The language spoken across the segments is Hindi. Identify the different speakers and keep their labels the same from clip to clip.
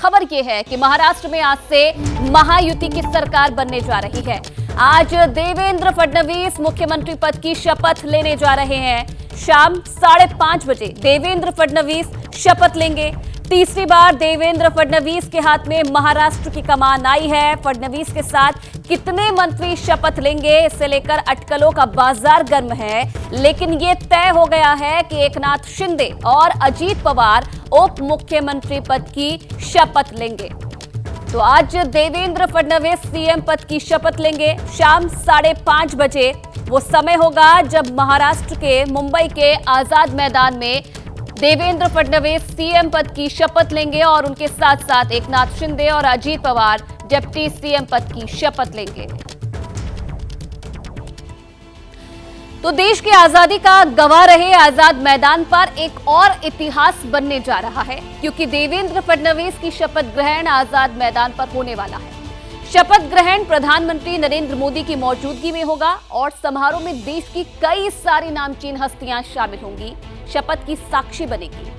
Speaker 1: खबर यह है कि महाराष्ट्र में आज से महायुति की सरकार बनने जा रही है। आज देवेंद्र फडणवीस मुख्यमंत्री पद की शपथ लेने जा रहे हैं। शाम 5:30 बजे देवेंद्र फडणवीस शपथ लेंगे। तीसरी बार देवेंद्र फडणवीस के हाथ में महाराष्ट्र की कमान आई है। फडणवीस के साथ कितने मंत्री शपथ लेंगे, इसे लेकर अटकलों का बाजार गर्म है, लेकिन ये तय हो गया है कि एकनाथ शिंदे और अजीत पवार उप मुख्यमंत्री पद की शपथ लेंगे। तो आज देवेंद्र फडणवीस सीएम पद की शपथ लेंगे। शाम 5:30 बजे वो समय होगा जब महाराष्ट्र के मुंबई के आजाद मैदान में देवेंद्र फडणवीस सीएम पद की शपथ लेंगे और उनके साथ साथ एकनाथ शिंदे और अजीत पवार डिप्टी सीएम पद की शपथ लेंगे। तो देश की आजादी का गवाह रहे आजाद मैदान पर एक और इतिहास बनने जा रहा है, क्योंकि देवेंद्र फडणवीस की शपथ ग्रहण आजाद मैदान पर होने वाला है। शपथ ग्रहण प्रधानमंत्री नरेंद्र मोदी की मौजूदगी में होगा और समारोह में देश की कई सारी नामचीन हस्तियां शामिल होंगी, शपथ की साक्षी बनेगी।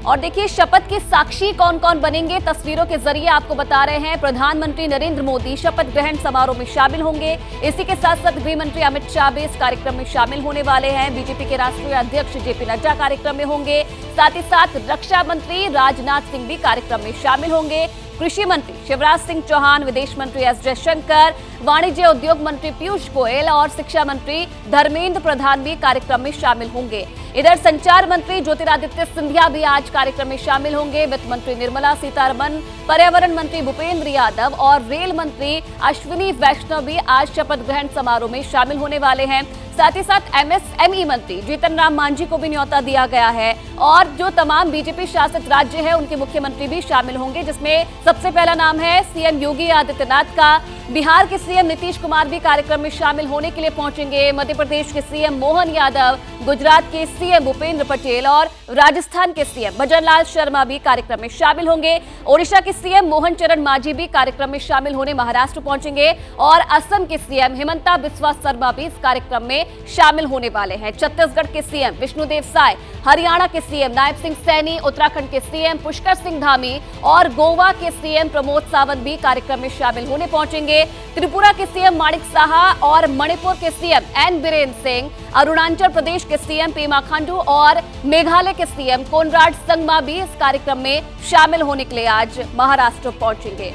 Speaker 1: और देखिए शपथ के साक्षी कौन कौन बनेंगे, तस्वीरों के जरिए आपको बता रहे हैं। प्रधानमंत्री नरेंद्र मोदी शपथ ग्रहण समारोह में शामिल होंगे। इसी के साथ साथ गृह मंत्री अमित शाह भी इस कार्यक्रम में शामिल होने वाले हैं। बीजेपी के राष्ट्रीय अध्यक्ष जेपी नड्डा कार्यक्रम में होंगे। साथ ही साथ रक्षा मंत्री राजनाथ सिंह भी कार्यक्रम में शामिल होंगे। कृषि मंत्री शिवराज सिंह चौहान, विदेश मंत्री एस जयशंकर, वाणिज्य उद्योग मंत्री पीयूष गोयल और शिक्षा मंत्री धर्मेंद्र प्रधान भी कार्यक्रम में शामिल होंगे। इधर संचार मंत्री ज्योतिरादित्य सिंधिया भी आज कार्यक्रम में शामिल होंगे। वित्त मंत्री निर्मला सीतारमण, पर्यावरण मंत्री भूपेंद्र यादव और रेल मंत्री अश्विनी वैष्णव भी आज शपथ ग्रहण समारोह में शामिल होने वाले हैं। साथ ही साथ एमएसएमई मंत्री जीतन राम मांझी को भी न्योता दिया गया है और जो तमाम बीजेपी शासित राज्य है उनके मुख्यमंत्री भी शामिल होंगे, जिसमें सबसे पहला नाम है सीएम योगी आदित्यनाथ का। बिहार के सीएम नीतीश कुमार भी कार्यक्रम में शामिल होने के लिए पहुंचेंगे। मध्य प्रदेश के सीएम मोहन यादव, गुजरात के सीएम भूपेंद्र पटेल और राजस्थान के सीएम भजनलाल शर्मा भी कार्यक्रम में शामिल होंगे। ओडिशा के सीएम मोहन चरण मांझी भी कार्यक्रम में शामिल होने महाराष्ट्र पहुंचेंगे और असम के सीएम हिमंता बिस्वा शर्मा भी इस कार्यक्रम में शामिल होने वाले हैं। छत्तीसगढ़ के सीएम विष्णुदेव साय, हरियाणा के सीएम नायब सिंह सैनी, उत्तराखंड के सीएम पुष्कर सिंह धामी और गोवा के सीएम प्रमोद सावंत भी कार्यक्रम में शामिल होने पहुंचेंगे। त्रिपुरा के सीएम माणिक साहा और मणिपुर के सीएम एन बीरेन्द्र सिंह, अरुणाचल प्रदेश के सीएम पेमा खांडू और मेघालय के सीएम कोनराड संगमा भी इस कार्यक्रम में शामिल होने के लिए आज महाराष्ट्र पहुंचेंगे।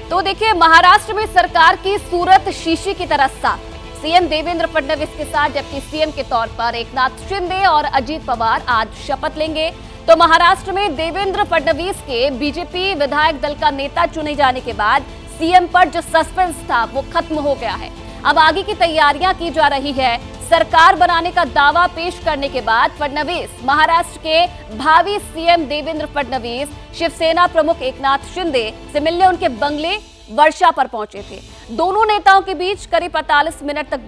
Speaker 1: तो देखिए महाराष्ट्र में सरकार की सूरत शीशी की तरह साफ। सीएम देवेंद्र फडणवीस के साथ डिप्टी सीएम के तौर पर एकनाथ शिंदे और अजीत पवार आज शपथ लेंगे। तो महाराष्ट्र में देवेंद्र फडणवीस के बीजेपी विधायक दल का नेता चुने जाने के बाद सीएम पर जो सस्पेंस था वो खत्म हो गया है। अब आगे की तैयारियां की जा रही है। सरकार बनाने का दावा पेश करने के बाद फडणवीस महाराष्ट्र के भावी सीएम देवेंद्र फडणवीस शिवसेना प्रमुख एकनाथ शिंदे से मिलने उनके बंगले वर्षा पर पहुंचे थे। दोनों नेताओं के बीच करीब 45 मिनट तक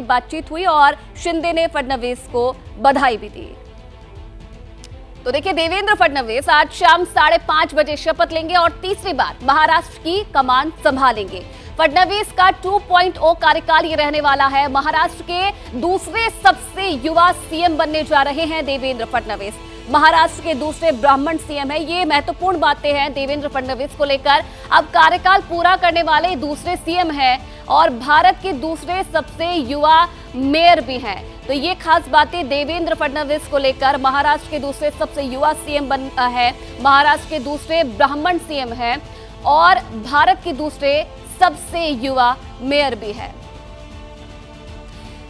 Speaker 1: बातचीत हुई और शिंदे ने फडणवीस को बधाई भी दी। तो देखिए देवेंद्र फडणवीस आज शाम 5:30 बजे शपथ लेंगे और तीसरी बार महाराष्ट्र की कमान संभालेंगे। फडणवीस का 2.0 कार्यकाल ये रहने वाला है। महाराष्ट्र के दूसरे सबसे युवा सीएम बनने जा रहे हैं देवेंद्र फडणवीस। महाराष्ट्र के दूसरे ब्राह्मण सीएम है। ये महत्वपूर्ण बातें हैं देवेंद्र फडणवीस को लेकर। अब कार्यकाल पूरा करने वाले दूसरे सीएम हैं और भारत के दूसरे सबसे युवा मेयर भी हैं। तो ये खास बातें देवेंद्र फडणवीस को लेकर। महाराष्ट्र के दूसरे सबसे युवा सीएम है, महाराष्ट्र के दूसरे ब्राह्मण सीएम है और भारत के दूसरे सबसे युवा मेयर भी है।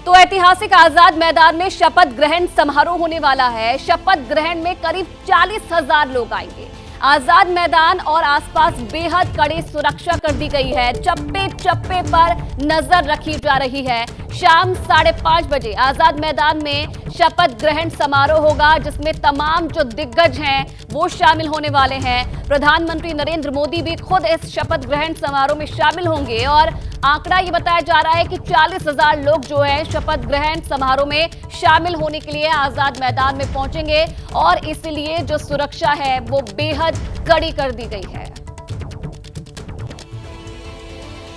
Speaker 1: तो ऐतिहासिक आजाद मैदान में शपथ ग्रहण समारोह होने वाला है। शपथ ग्रहण में करीब 40,000 लोग आएंगे। आजाद मैदान और आसपास बेहद कड़ी सुरक्षा कर दी गई है। चप्पे चप्पे पर नजर रखी जा रही है। शाम 5:30 बजे आजाद मैदान में शपथ ग्रहण समारोह होगा, जिसमें तमाम जो दिग्गज हैं वो शामिल होने वाले हैं। प्रधानमंत्री नरेंद्र मोदी भी खुद इस शपथ ग्रहण समारोह में शामिल होंगे और आंकड़ा ये बताया जा रहा है कि 40,000 लोग जो है शपथ ग्रहण समारोह में शामिल होने के लिए आजाद मैदान में पहुंचेंगे और इसलिए जो सुरक्षा है वो बेहद कड़ी कर दी गई है।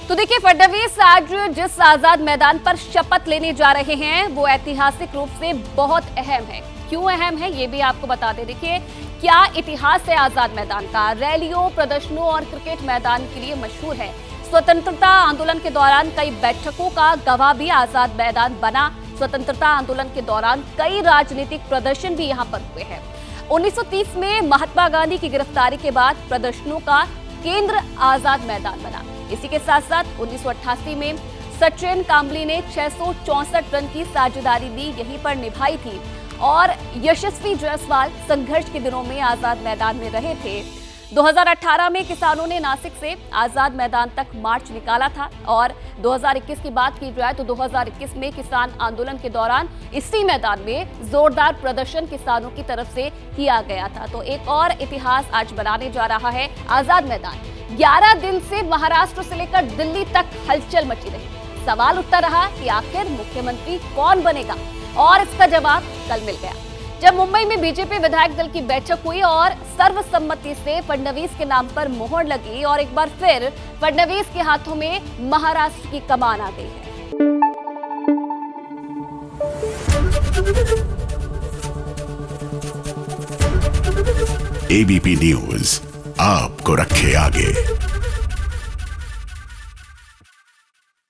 Speaker 1: तो देखिए फडणवीस आज जिस आजाद मैदान पर शपथ लेने जा रहे हैं वो ऐतिहासिक रूप से बहुत अहम है। क्यों अहम है ये भी आपको बता दें। देखिए क्या इतिहास है आजाद मैदान का। रैलियों, प्रदर्शनों और क्रिकेट मैदान के लिए मशहूर है। स्वतंत्रता आंदोलन के दौरान कई बैठकों का गवाह भी आजाद मैदान बना। स्वतंत्रता आंदोलन के दौरान कई राजनीतिक प्रदर्शन भी यहां पर हुए हैं। 1930 में महात्मा गांधी की गिरफ्तारी के बाद प्रदर्शनों का केंद्र आजाद मैदान बना। इसी के साथ साथ 1988 में सचिन कांबली ने 664 रन की साझेदारी भी यहीं पर निभाई थी और यशस्वी जायसवाल संघर्ष के दिनों में आजाद मैदान में रहे थे। 2018 में किसानों ने नासिक से आजाद मैदान तक मार्च निकाला था और 2021 की बात की जाए तो 2021 में किसान आंदोलन के दौरान इसी मैदान में जोरदार प्रदर्शन किसानों की तरफ से किया गया था। तो एक और इतिहास आज बनाने जा रहा है आजाद मैदान। 11 दिन से महाराष्ट्र से लेकर दिल्ली तक हलचल मची रही। सवाल उठता रहा कि आखिर मुख्यमंत्री कौन बनेगा और इसका जवाब कल मिल गया जब मुंबई में बीजेपी विधायक दल की बैठक हुई और सर्वसम्मति से फडणवीस के नाम पर मोहर लगी और एक बार फिर फडणवीस के हाथों में महाराष्ट्र की कमान आ गई है।
Speaker 2: एबीपी न्यूज आपको रखे आगे।